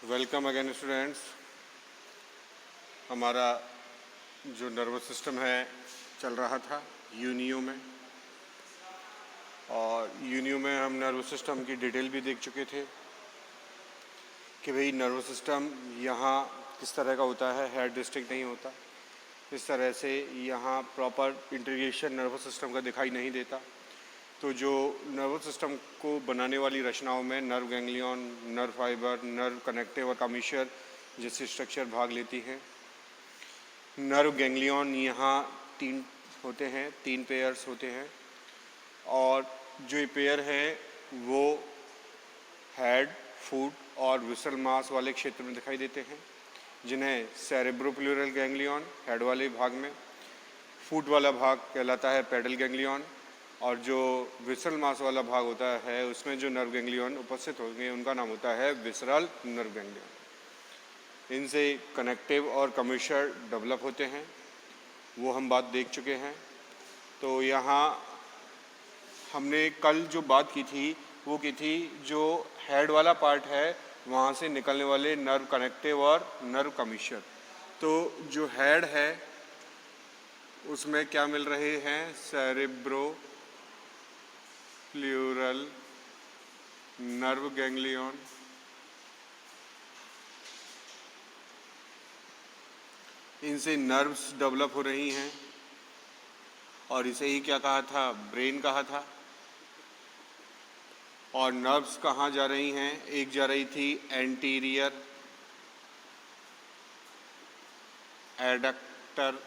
Welcome again students. हमारा जो nervous system है चल रहा था यूनियो में, और यूनियो में हम नर्वस सिस्टम की डिटेल भी देख चुके थे कि भाई नर्वस सिस्टम यहाँ किस तरह का होता है, हेड डिस्ट्रिक्ट नहीं होता। इस तरह से यहाँ प्रॉपर इंटीग्रेशन नर्वस सिस्टम का दिखाई नहीं देता। तो जो नर्वस सिस्टम को बनाने वाली रचनाओं में nerve ganglion, nerve fibre, nerve connective और कमीशर जैसे स्ट्रक्चर भाग लेती हैं। नर्व गैंग्लियन यहाँ तीन होते हैं, 3 पेयर्स होते हैं, और जो ये पेयर है वो हेड, फुट और विसरल मास वाले क्षेत्र में दिखाई देते हैं, जिन्हें सेरेब्रोप्लूरल गैंग्लियन हेड वाले भाग में, फुट वाला भाग कहलाता है पेडल गैंग्लियन, और जो विसरल मास वाला भाग होता है उसमें जो नर्व गैंग्लियन उपस्थित होंगे उनका नाम होता है विसरल नर्व गैंग्लियन। इनसे कनेक्टिव और कमीशर डेवलप होते हैं, वो हम बात देख चुके हैं। तो यहाँ हमने कल जो बात की थी वो की थी जो हेड वाला पार्ट है वहाँ से निकलने वाले नर्व कनेक्टिव और नर्व कमीशर। तो जो हेड है उसमें क्या मिल रहे हैं, सेरेब्रो प्लूरल नर्व गैंग्लियन, इनसे नर्व्स डेवलप हो रही हैं, और इसे ही क्या कहा था, ब्रेन कहा था। और नर्व्स कहाँ जा रही हैं, एक जा रही थी एंटीरियर एडक्टर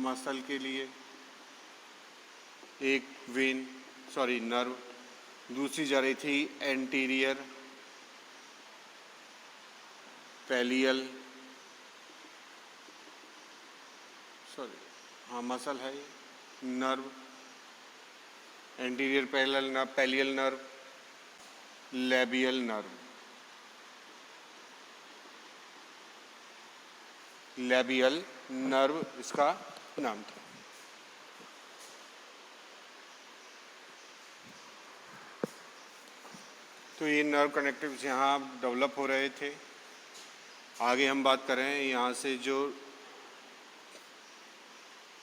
मसल के लिए, एक नर्व, दूसरी जा रही थी एंटीरियर पैलियल मसल है ये nerve, anterior pallial nerve, labial nerve. Labial nerve इसका नाम था। तो ये नर्व कनेक्टिव्स यहाँ डेवलप हो रहे थे। आगे हम बात करें यहाँ से जो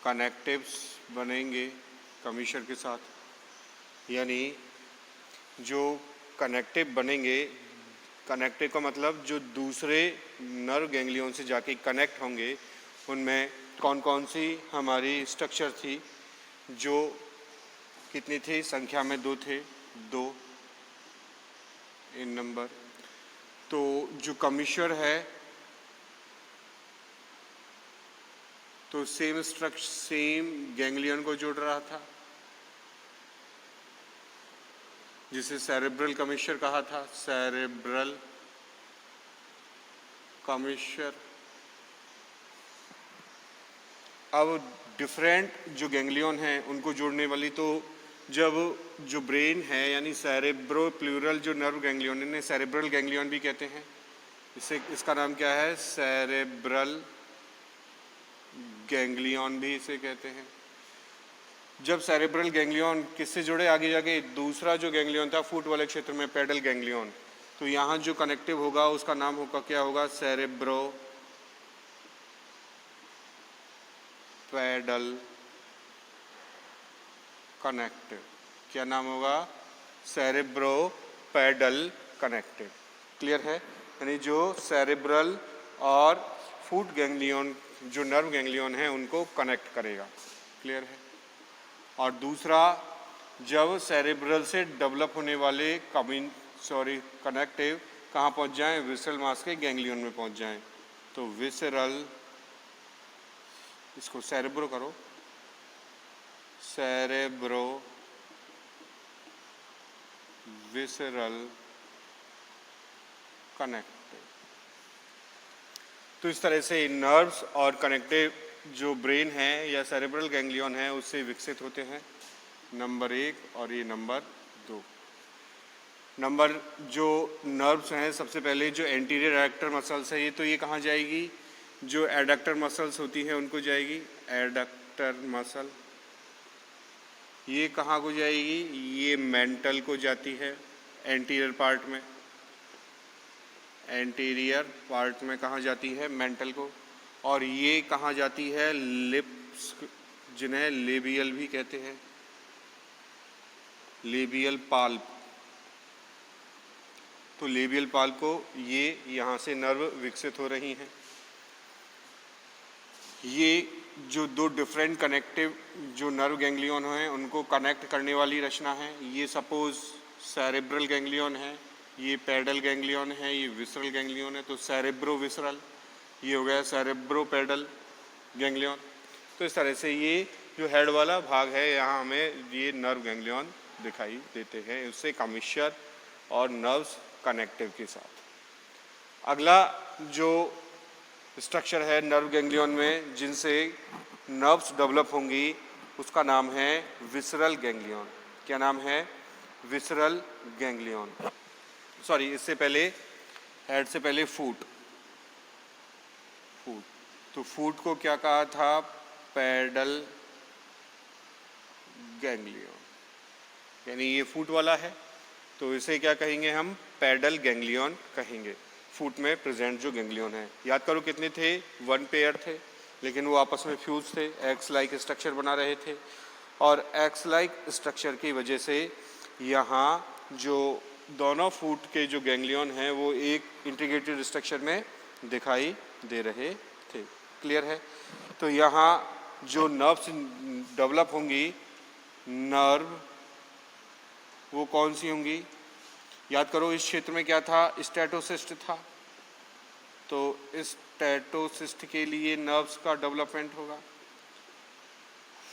कनेक्टिव्स बनेंगे कमीशर के साथ, यानी जो कनेक्टिव बनेंगे, कनेक्टिव का मतलब जो दूसरे नर्व गैंग्लियन से जाके कनेक्ट होंगे, उनमें कौन कौन सी हमारी स्ट्रक्चर थी, जो कितनी थी, संख्या में 2 थे, 2 इन नंबर। तो जो कमीशर है तो सेम गैंग्लियन को जोड़ रहा था, जिसे सेरेब्रल कमीशर कहा था, सेरेब्रल कमीशर। अब डिफरेंट जो गैंग्लियन हैं उनको जोड़ने वाली, तो जब जो ब्रेन है यानी सेरेब्रोप्लूरल जो नर्व गैंग्लियन, इन्हें सेरेब्रल गैंग्लियन भी कहते हैं। इसका नाम क्या है, सेरेब्रल गैंग्लियन भी इसे कहते हैं। जब सेरेब्रल गैंग्लियन किससे जुड़े, आगे जाके दूसरा जो गैंग्लियन था फुट वाले क्षेत्र में पेडल गैंग्लियन, तो यहाँ जो कनेक्टिव होगा उसका नाम होगा क्या होगा, सेरेब्रो पेडल कनेक्टिव। क्या नाम होगा, सेरेब्रो पेडल कनेक्टिव। क्लियर है, यानी जो सेरेब्रल और फुट गैंग्लियन जो नर्व गैंग्लियन है उनको कनेक्ट करेगा। क्लियर है। और दूसरा, जब सेरेब्रल से डेवलप होने वाले कनेक्टिव कहाँ पहुँच जाएं, विसरल मास के गैंग्लियन में पहुँच जाएं, तो विसरल, इसको सेरेब्रो करो, सेरेब्रो विसरल कनेक्टिव। तो इस तरह से नर्व्स और कनेक्टिव जो ब्रेन है या सेरेब्रल गैंग्लियन है उससे विकसित होते हैं, नंबर 1, और ये नंबर 2। नंबर जो नर्व्स हैं, सबसे पहले जो एंटीरियर एडक्टर मसल्स है, ये तो ये कहाँ जाएगी, जो एडक्टर मसल्स होती हैं उनको जाएगी, एडक्टर मसल। ये कहाँ को जाएगी, ये मेंटल को जाती है, एंटीरियर पार्ट में। एंटीरियर पार्ट में कहाँ जाती है, मेंटल को, और ये कहाँ जाती है, लिप्स, जिन्हें लेबियल भी कहते हैं, लेबियल पाल्प। तो लेबियल पाल्प को ये यहाँ से नर्व विकसित हो रही हैं। ये जो दो डिफरेंट कनेक्टिव जो नर्व गैंग्लियन हैं उनको कनेक्ट करने वाली रचना है। ये सपोज सेरेब्रल गैंग्लियन है, ये पेडल गैंग्लियन है, ये विसरल गैंग्लियन है। तो सेरेब्रो विसरल, ये हो गया सेरेब्रो पेडल गैंग्लियन। तो इस तरह से ये जो हेड वाला भाग है यहाँ हमें ये नर्व गैंग्लियन दिखाई देते हैं, उससे कमिश्चर और नर्व्स कनेक्टिव के साथ। अगला जो स्ट्रक्चर है नर्व गैंग्लियन में जिनसे नर्व्स डेवलप होंगी उसका नाम है विसरल गैंग्लियन। क्या नाम है, विसरल गैंग्लियन। सॉरी, इससे पहले हेड से पहले फूट। तो फूट को क्या कहा था, पेडल गैंग्लियन, यानी ये फूट वाला है तो इसे क्या कहेंगे हम, पेडल गैंग्लियन कहेंगे। फूट में प्रेजेंट जो गैंग्लियन है, याद करो कितने थे, 1 पेयर थे, लेकिन वो आपस में फ्यूज थे, एक्स लाइक स्ट्रक्चर बना रहे थे, और एक्स लाइक स्ट्रक्चर की वजह से यहाँ जो दोनों फूट के जो गैंग्लियन हैं वो एक इंटीग्रेटेड स्ट्रक्चर में दिखाई दे रहे थे। क्लियर है। तो यहाँ जो नर्व्स डेवलप होंगी, नर्व वो कौन सी होंगी, याद करो इस क्षेत्र में क्या था, स्टेटोसिस्ट था। तो इस स्टेटोसिस्ट के लिए नर्व्स का डेवलपमेंट होगा।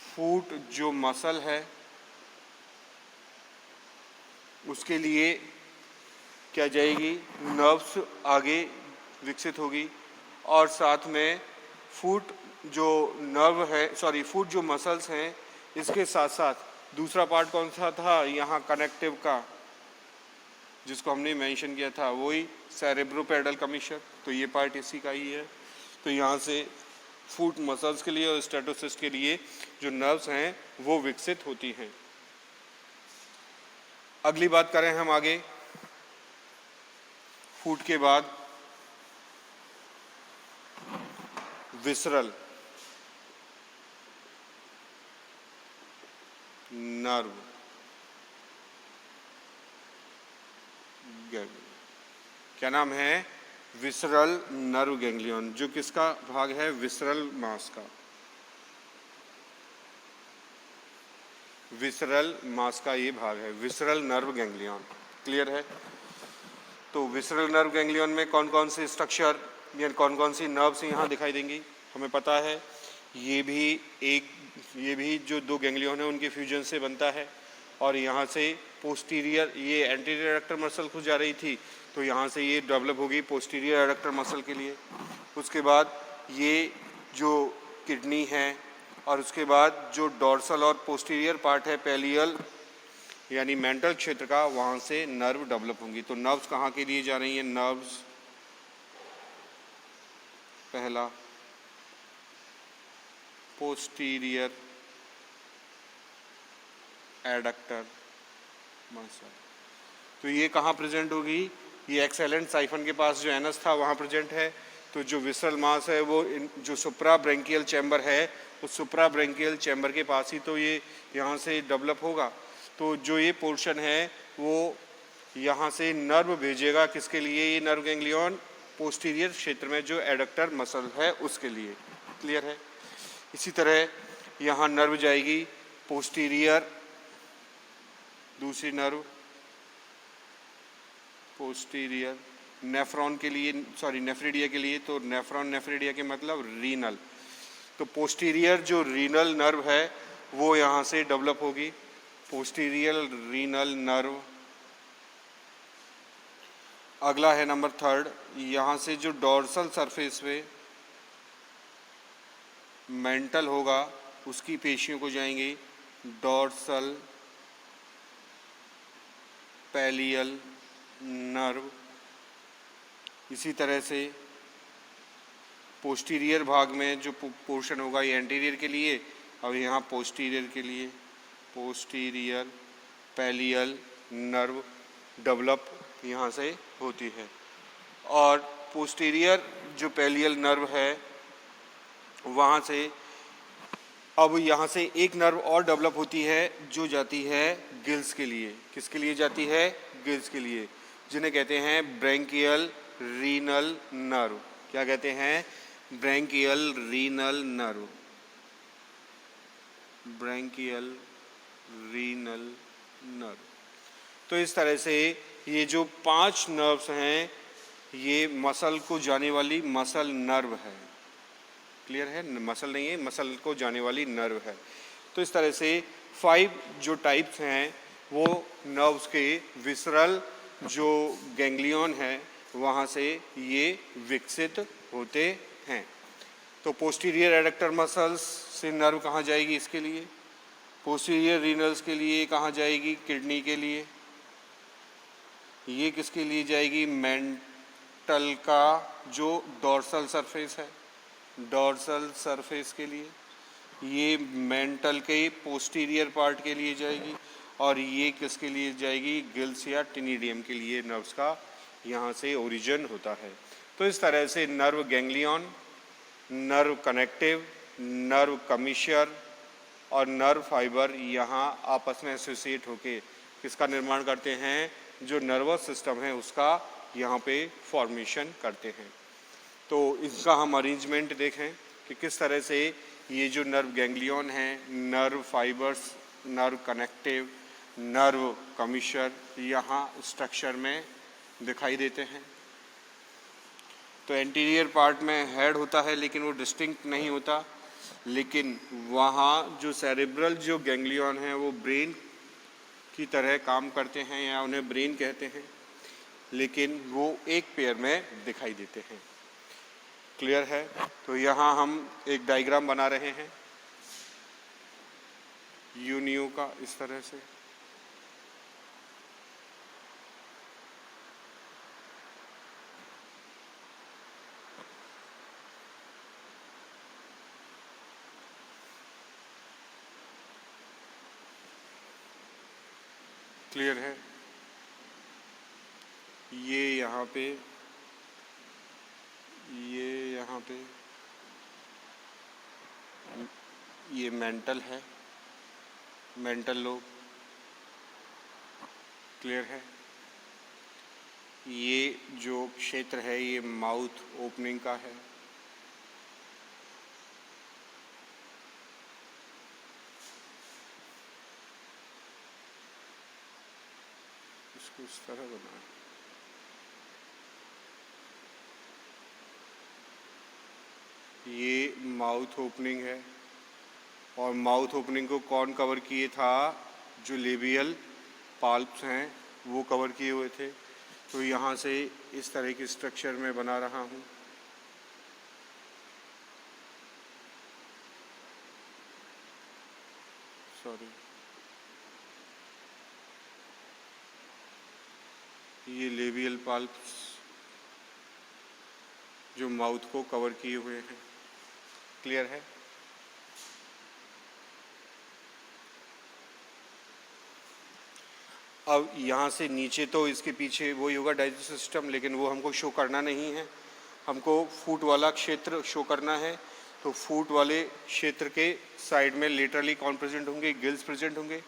फूट जो मसल है उसके लिए क्या जाएगी, नर्व्स आगे विकसित होगी, और साथ में फूट जो नर्व है, सॉरी फूट जो मसल्स हैं, इसके साथ साथ दूसरा पार्ट कौन सा था यहाँ कनेक्टिव का, जिसको हमने मेंशन किया था, वही सेरेब्रोपेडल कमिश्चर। तो ये पार्ट इसी का ही है। तो यहाँ से फूट मसल्स के लिए और स्टेटोसिस्ट के लिए जो नर्व्स हैं वो विकसित होती हैं। अगली बात करें हम आगे, फूट के बाद विसरल नर्व गैंग्लियन। क्या नाम है, विसरल नर्व गैंग्लियन, जो किसका भाग है, विसरल मास का। विसरल मास का ये भाग है, विसरल नर्व गैंग्लियन। क्लियर है। तो विसरल नर्व गैंग्लियन में कौन कौन से स्ट्रक्चर या कौन कौन सी नर्व्स यहाँ दिखाई देंगी, हमें पता है। ये भी जो दो गैंग्लियन है उनके फ्यूजन से बनता है, और यहाँ से पोस्टीरियर, ये एंटीरियर एडक्टर मसल खुद जा रही थी, तो यहाँ से ये डेवलप होगी पोस्टीरियर एडक्टर मसल के लिए। उसके बाद ये जो किडनी है, और उसके बाद जो डोर्सल और पोस्टीरियर पार्ट है पेलियल यानी मेंटल क्षेत्र का, वहाँ से नर्व डेवलप होंगी। तो नर्व्स कहाँ के लिए जा रही हैं, नर्व्स पहला पोस्टीरियर एडक्टर मसल। तो ये कहाँ प्रेजेंट होगी, ये एक्सेलेंट साइफन के पास जो एनस था वहाँ प्रेजेंट है। तो जो विसरल मास है वो जो सुप्रा ब्रेंकियल चैम्बर है, उस सुप्रा ब्रेंकियल चैम्बर के पास ही तो ये यहाँ से डेवलप होगा। तो जो ये पोर्शन है वो यहाँ से नर्व भेजेगा किसके लिए, ये नर्व गैंग्लियन पोस्टीरियर क्षेत्र में जो एडक्टर मसल है उसके लिए। क्लियर है। इसी तरह यहाँ नर्व जाएगी पोस्टीरियर, दूसरी नर्व पोस्टीरियर नेफ्रॉन के लिए, सॉरी नेफ्रिडिया के लिए। तो नेफ्रॉन नेफ्रिडिया के मतलब रीनल। तो पोस्टीरियर जो रीनल नर्व है वो यहाँ से डेवलप होगी, पोस्टीरियर रीनल नर्व। अगला है नंबर 3, यहाँ से जो डोर्सल सरफेस पे मेंटल होगा उसकी पेशियों को जाएंगी डोर्सल पेलियल नर्व। इसी तरह से पोस्टीरियर भाग में जो पोर्शन होगा ये एंटीरियर के लिए, और यहाँ पोस्टीरियर के लिए पोस्टीरियर पेलियल नर्व डेवलप यहाँ से होती है। और पोस्टीरियर जो पैलियल नर्व है वहाँ से अब यहाँ से एक नर्व और डेवलप होती है जो जाती है गिल्स के लिए। किसके लिए जाती है? गिल्स के लिए, जिन्हें कहते हैं ब्रैंकियल रीनल नर्व। क्या कहते हैं? Branchial renal nerve. Branchial renal nerve. तो इस तरह से ये जो 5 नर्व्स हैं ये मसल को जाने वाली मसल नर्व है। क्लियर है? मसल नहीं है, मसल को जाने वाली नर्व है। तो इस तरह से 5 जो टाइप्स हैं वो नर्व्स के विसरल जो गैंग्लियन है वहाँ से ये विकसित होते हैं। तो पोस्टीरियर एडक्टर मसल्स से नर्व कहाँ जाएगी? इसके लिए पोस्टीरियर रीनल्स के लिए कहाँ जाएगी? किडनी के लिए। ये किसके लिए जाएगी? मेंटल का जो डोर्सल सरफेस है, डोर्सल सरफेस के लिए। ये मेंटल के पोस्टीरियर पार्ट के लिए जाएगी। और ये किसके लिए जाएगी? गिल्स या टिनिडियम के लिए नर्व्स का यहाँ से ओरिजिन होता है। तो इस तरह से nerve ganglion, nerve connective, nerve commissure और नर्व फाइबर यहाँ आपस में एसोसिएट होके किसका निर्माण करते हैं? जो नर्वस सिस्टम है उसका यहाँ पे फॉर्मेशन करते हैं। तो इसका हम अरेंजमेंट देखें कि किस तरह से ये जो नर्व गैंग्लियन है, nerve fibres, nerve connective, nerve commissure यहाँ स्ट्रक्चर में दिखाई देते हैं। तो एंटीरियर पार्ट में हेड होता है लेकिन वो डिस्टिंक्ट नहीं होता, लेकिन वहाँ जो सेरेब्रल जो गैंग्लियन है वो ब्रेन की तरह काम करते हैं या उन्हें ब्रेन कहते हैं, लेकिन वो एक पेयर में दिखाई देते हैं। क्लियर है? तो यहाँ हम एक डायग्राम बना रहे हैं यूनियो का इस तरह से। क्लियर है? ये यहाँ पे, ये यहाँ पे, ये मेंटल है, मेंटल लोब। क्लियर है? ये जो क्षेत्र है ये माउथ ओपनिंग का है। इसको इस तरह बनाए। ये माउथ ओपनिंग है और माउथ ओपनिंग को कौन कवर किए था? जो लेबियल पाल्प्स हैं वो कवर किए हुए थे। तो यहाँ से इस तरह की स्ट्रक्चर में बना रहा हूँ। सॉरी, ये लेबियल पाल्प्स जो माउथ को कवर किए हुए हैं। क्लियर है? अब यहाँ से नीचे तो इसके पीछे वही होगा डाइजेस्टिव सिस्टम, लेकिन वो हमको शो करना नहीं है, हमको फूट वाला क्षेत्र शो करना है। तो फूट वाले क्षेत्र के साइड में लेटरली कौन प्रेजेंट होंगे? गिल्स प्रेजेंट होंगे।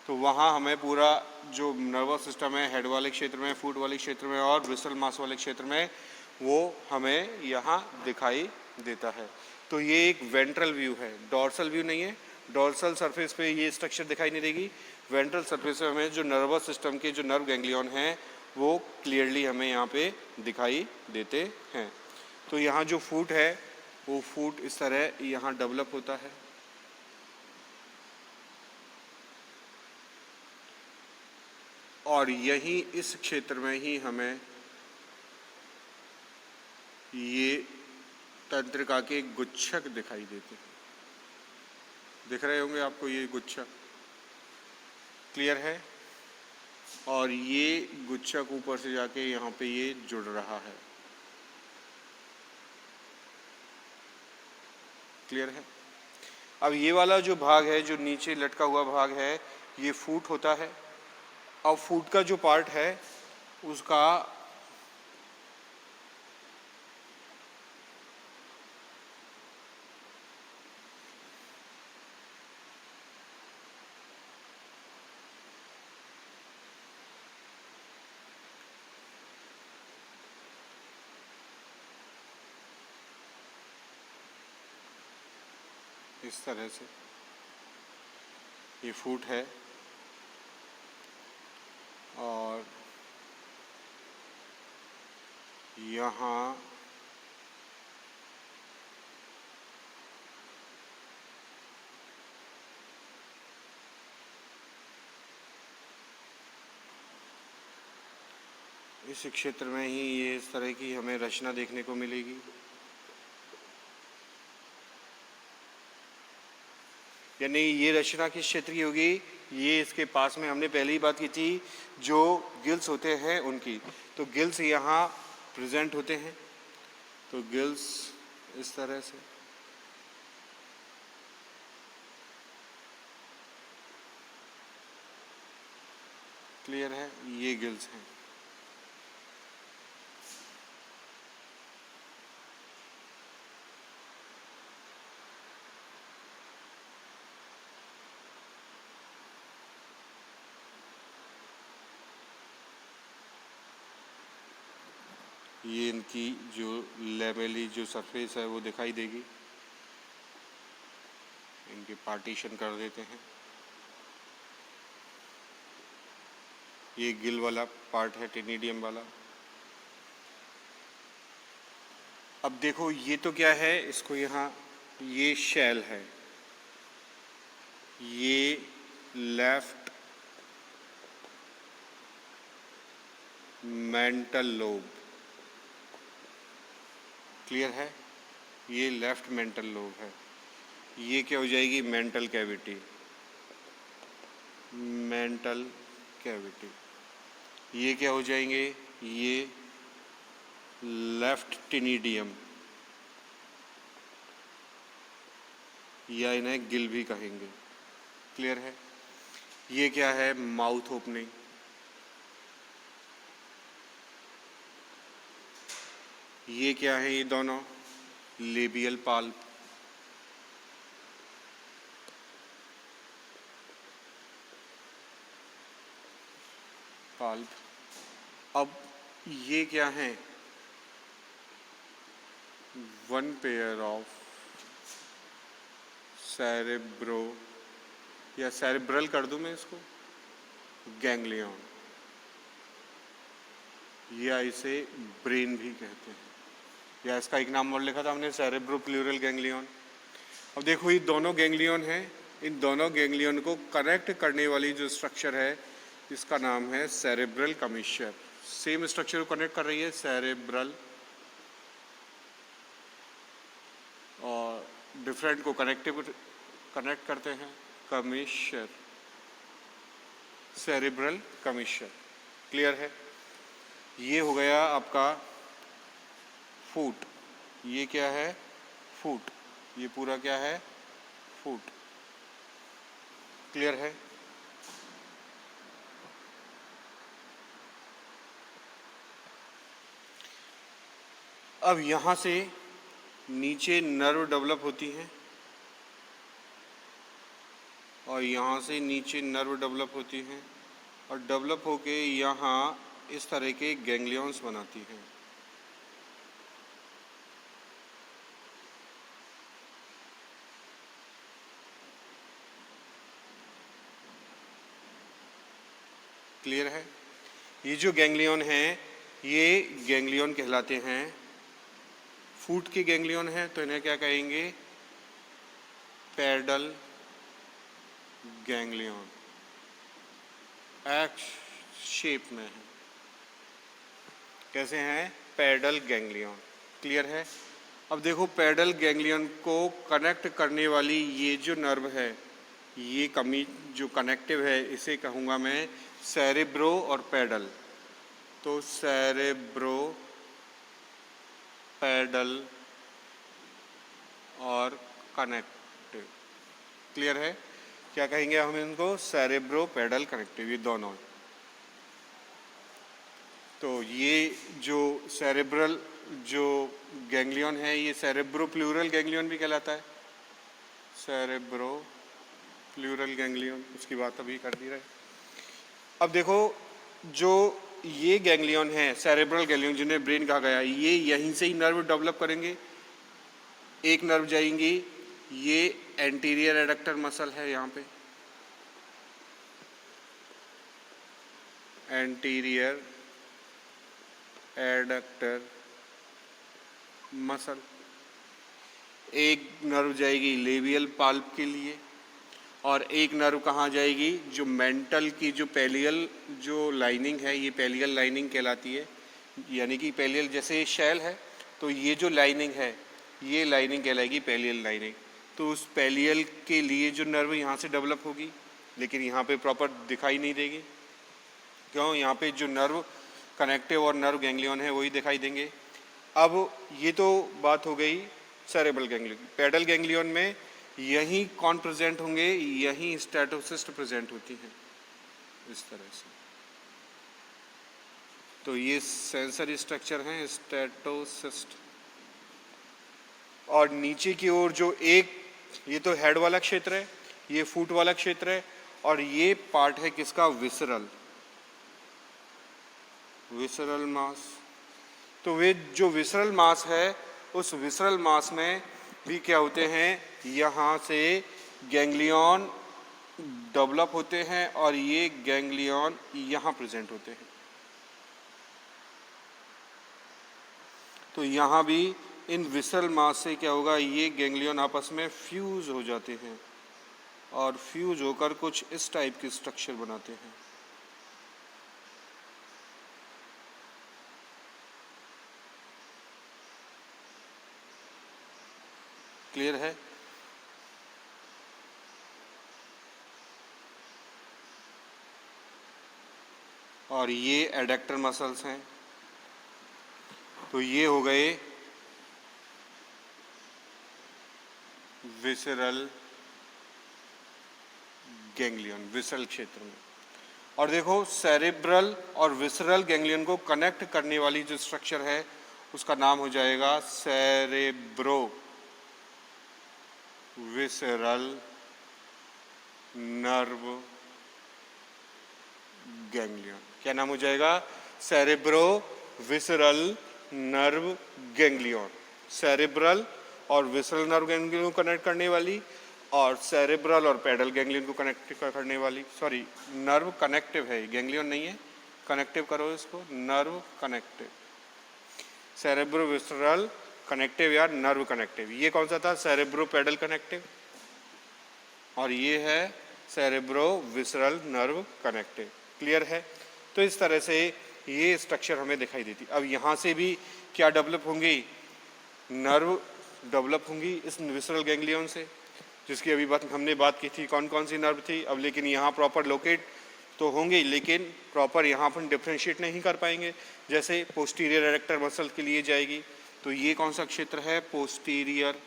तो वहाँ हमें पूरा जो नर्वस सिस्टम है हेड वाले क्षेत्र में, फूट वाले क्षेत्र में और ब्रिस्टल मास वाले क्षेत्र में वो हमें यहाँ दिखाई देता है। तो ये एक वेंट्रल व्यू है, डॉर्सल व्यू नहीं है। डॉर्सल सरफेस पे ये स्ट्रक्चर दिखाई नहीं देगी। वेंट्रल सरफेस पे हमें जो नर्वस सिस्टम के जो नर्व गैंग्लियन हैं वो क्लियरली हमें यहाँ पे दिखाई देते हैं। तो यहाँ जो फूट है वो फूट इस तरह यहाँ डेवलप होता है। और यही इस क्षेत्र में ही हमें ये तंत्रिका के गुच्छक दिखाई देते हैं। दिख रहे होंगे आपको ये गुच्छक। क्लियर है? और ये गुच्छक ऊपर से जाके यहाँ पे ये जुड़ रहा है। क्लियर है? अब ये वाला जो भाग है, जो नीचे लटका हुआ भाग है, ये फूट होता है। अब फूट का जो पार्ट है उसका इस तरह से ये फुट है और यहाँ इस क्षेत्र में ही ये इस तरह की हमें रचना देखने को मिलेगी। यानी ये रचना किस क्षेत्र की होगी? ये इसके पास में हमने पहले ही बात की थी, जो गिल्स होते हैं उनकी। तो गिल्स यहाँ प्रेजेंट होते हैं, तो गिल्स इस तरह से, क्लियर है? ये गिल्स हैं। ये इनकी जो लेमेली जो सरफेस है वो दिखाई देगी। इनके पार्टीशन कर देते हैं। ये गिल वाला पार्ट है, टेनिडियम वाला। अब देखो ये तो क्या है, इसको यहाँ ये शेल है, ये लेफ्ट मेंटल लोब, क्लियर है? ये लेफ्ट मेंटल लोब है। ये क्या हो जाएगी? Mantle cavity, mantle cavity. ये क्या हो जाएंगे? ये लेफ्ट टेनिडियम, या इन्हें गिल भी कहेंगे, क्लियर है? ये क्या है? Mouth opening. ये क्या है? ये दोनों लेबियल पाल्प। अब ये क्या है? वन पेयर ऑफ सेरेब्रो, या सेरेब्रल कर दूं मैं इसको, गैंग्लियन, या इसे ब्रेन भी कहते हैं, या इसका एक नाम और लिखा था हमने, सेरेब्रो प्लूरल गैंग्लियन। अब देखो ये दोनों गैंग्लियन हैं, इन दोनों गैंग्लियन को कनेक्ट करने वाली जो स्ट्रक्चर है इसका नाम है सेरेब्रल कमिश्चर। सेम स्ट्रक्चर को कनेक्ट कर रही है सेरेब्रल, और डिफरेंट को कनेक्ट करते हैं कमिश्चर, सेरेब्रल कमिश्चर, क्लियर है? ये हो गया आपका फुट। ये क्या है? फुट। ये पूरा क्या है? फुट, क्लियर है? अब यहाँ से नीचे नर्व डेवलप होती हैं, और यहाँ से नीचे नर्व डेवलप होती हैं, और डेवलप होके यहाँ इस तरह के गैंग्लियंस बनाती हैं। क्लियर है? ये जो गैंग्लियन हैं ये गैंग्लियन कहलाते हैं। फुट के गैंग्लियन हैं तो इन्हें क्या कहेंगे? पैडल गैंग्लियन, एक्स शेप में है। कैसे हैं? पैडल गैंग्लियन, क्लियर है? अब देखो पैडल गैंग्लियन को कनेक्ट करने वाली ये जो नर्व है, ये जो कनेक्टिव है, इसे कहूँगा मैं सेरेब्रो और पैडल। तो सेरेब्रो, पैडल और कनेक्टिव, क्लियर है? क्या कहेंगे हम इनको? सेरेब्रो पैडल कनेक्टिव, ये दोनों। तो ये जो सेरेब्रल जो गैंग्लियन है ये सेरेब्रो प्लूरल गैंग्लियन भी कहलाता है। सेरेब्रो प्लूरल गैंग्लियन, उसकी बात अभी कर दी रहे। अब देखो जो ये गैंग्लियन है सेरेब्रल गैंग्लियन जिन्हें ब्रेन कहा गया, ये यहीं से ही नर्व डेवलप करेंगे। एक नर्व जाएंगी, ये एंटीरियर एडक्टर मसल है यहाँ पे, एंटीरियर एडक्टर मसल। एक नर्व जाएगी लेबियल पाल्प के लिए और एक नर्व कहाँ जाएगी, जो मेंटल की जो पैलियल जो लाइनिंग है, ये पैलियल लाइनिंग कहलाती है। यानी कि पैलियल जैसे शेल है तो ये जो लाइनिंग है ये लाइनिंग कहलाएगी पैलियल लाइनिंग। तो उस पैलियल के लिए जो नर्व यहाँ से डेवलप होगी, लेकिन यहाँ पे प्रॉपर दिखाई नहीं देगी। क्यों? यहाँ पे जो नर्व कनेक्टिव और नर्व गैंग्लियन है वही दिखाई देंगे। अब ये तो बात हो गई सेरेब्रल गैंग्लियन। पेडल गैंग्लियन में यहीं कौन प्रेजेंट होंगे, यहीं स्टेटोसिस्ट प्रेजेंट होती हैं इस तरह से। तो ये सेंसरी स्ट्रक्चर हैं स्टेटोसिस्ट। और नीचे की ओर जो एक, ये तो हेड वाला क्षेत्र है, ये फुट वाला क्षेत्र है, और ये पार्ट है किसका, विसरल, विसरल मास। तो वे जो विसरल मास है, उस विसरल मास में भी क्या होते हैं, यहाँ से गैंग्लियन डेवलप होते हैं और ये गैंग्लियन यहाँ प्रेजेंट होते हैं। तो यहाँ भी इन विसरल मास से क्या होगा, ये गैंग्लियन आपस में फ्यूज हो जाते हैं और फ्यूज होकर कुछ इस टाइप की स्ट्रक्चर बनाते हैं। क्लियर है? और ये एडक्टर मसल्स हैं। तो ये हो गए विसरल गैंग्लियन, विसरल क्षेत्र में। और देखो सेरेब्रल और विसरल गैंग्लियन को कनेक्ट करने वाली जो स्ट्रक्चर है उसका नाम हो जाएगा सेरेब्रो विसरल नर्व गैंग्लियन। क्या नाम हो जाएगा, cerebro visceral nerve ganglion. Cerebral और विसरल नर्व गैंग्लियन को कनेक्ट करने वाली और सेरेब्रल और पेडल गैंग्लियन को कनेक्ट करने वाली, सॉरी नर्व कनेक्टिव है, गैंग्लियन नहीं है, कनेक्टिव करो इसको, nerve connective, cerebro visceral connective या नर्व कनेक्टिव। ये कौन सा था, सेरेब्रो पेडल कनेक्टिव, और ये है cerebro visceral nerve connective. Clear है? तो इस तरह से ये स्ट्रक्चर हमें दिखाई देती। अब यहाँ से भी क्या डेवलप होंगी, नर्व डेवलप होंगी इस विसरल गैंग्लियन से, जिसकी अभी हमने बात की थी कौन कौन सी नर्व थी। अब लेकिन यहाँ प्रॉपर लोकेट तो होंगे, लेकिन प्रॉपर यहाँ पर डिफ्रेंशिएट नहीं कर पाएंगे। जैसे पोस्टीरियर एडक्टर मसल के लिए जाएगी, तो ये कौन सा क्षेत्र है, पोस्टीरियर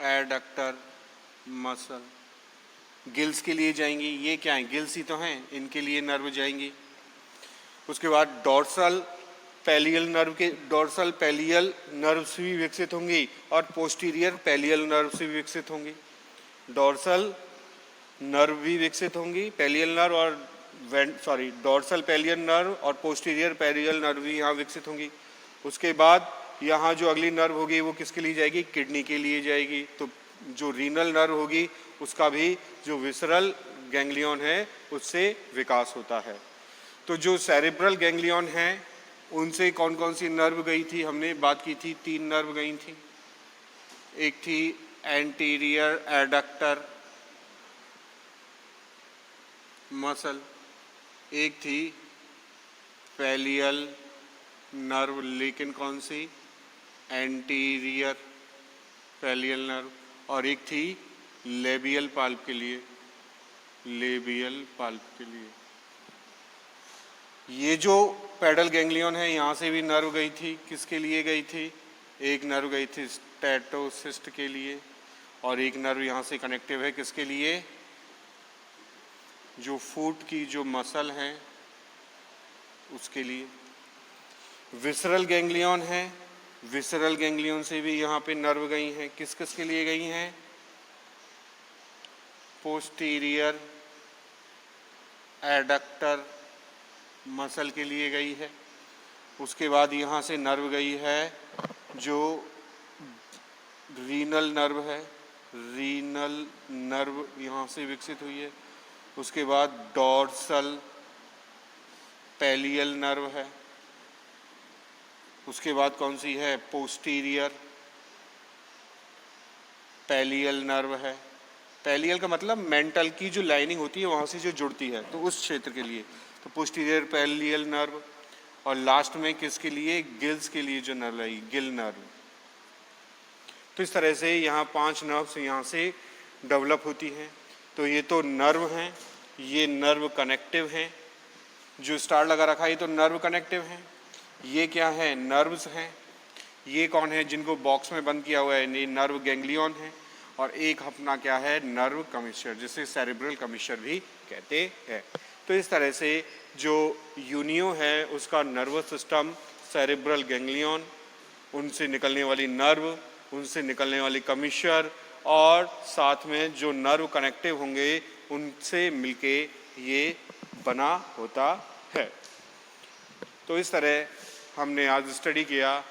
एडक्टर मसल। गिल्स के लिए जाएंगी, ये क्या है, गिल्स ही तो हैं, इनके लिए नर्व जाएंगी। उसके बाद डॉर्सल पैलियल नर्व के, डॉर्सल पैलियल नर्व्स भी विकसित होंगी और पोस्टीरियर पैलियल नर्व्स भी विकसित होंगी। डॉर्सल नर्व भी विकसित होंगी, पैलियल नर्व और डॉर्सल पैलियल नर्व और पोस्टीरियर पैलियल नर्व भी यहाँ विकसित होंगी। उसके बाद यहाँ जो अगली नर्व होगी वो किसके लिए जाएगी, किडनी के लिए जाएगी। तो जो रीनल नर्व होगी उसका भी जो विसरल गैंग्लियन है उससे विकास होता है। तो जो सेरेब्रल गैंग्लियन हैं उनसे कौन कौन सी नर्व गई थी, हमने बात की थी, 3 नर्व गई थी। एक थी एंटीरियर एडक्टर मसल, एक थी पैलियल नर्व, लेकिन कौन सी, एंटीरियर पैलियल नर्व, और एक थी लेबियल पाल्प के लिए, लेबियल पाल्प के लिए। ये जो पेडल गैंग्लियन है यहाँ से भी नर्व गई थी, किसके लिए गई थी, एक नर्व गई थी स्टेटोसिस्ट के लिए और एक नर्व यहाँ से कनेक्टिव है किसके लिए, जो फुट की जो मसल है उसके लिए। विसरल गैंग्लियन है, विसरल गैंग्लियन से भी यहाँ पे नर्व गई हैं, किस किस के लिए गई हैं, पोस्टीरियर एडक्टर मसल के लिए गई है। उसके बाद यहाँ से नर्व गई है जो रीनल नर्व है, रीनल नर्व यहाँ से विकसित हुई है। उसके बाद डॉर्सल पैलियल नर्व है। उसके बाद कौन सी है, पोस्टीरियर पैलियल नर्व है। पैलियल का मतलब मेंटल की जो लाइनिंग होती है वहाँ से जो जुड़ती है, तो उस क्षेत्र के लिए तो पोस्टीरियर पैलियल नर्व। और लास्ट में किसके लिए, गिल्स के लिए जो नर्व है, गिल नर्व। तो इस तरह से यहाँ 5 नर्व्स यहाँ से डेवलप होती हैं। तो ये तो नर्व हैं, ये नर्व कनेक्टिव हैं, जो स्टार लगा रखा है ये तो नर्व कनेक्टिव हैं। ये क्या है, नर्व्स हैं। ये कौन है, जिनको बॉक्स में बंद किया हुआ है, ये नर्व गैंग्लियन है। और एक अपना क्या है, नर्व कमिश्चर, जिसे सेरेब्रल कमिश्चर भी कहते हैं। तो इस तरह से जो यूनियो है उसका नर्वस सिस्टम, सेरेब्रल गैंग्लियन, उनसे निकलने वाली नर्व, उनसे निकलने वाली कमिश्चर, और साथ में जो नर्व कनेक्टिव होंगे उनसे मिलके ये बना होता है। तो इस तरह हमने आज स्टडी किया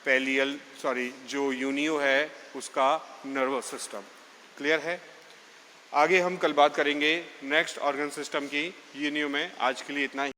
जो यूनियो है उसका नर्वस सिस्टम। क्लियर है? आगे हम कल बात करेंगे नेक्स्ट ऑर्गन सिस्टम की यूनियो में। आज के लिए इतना ही।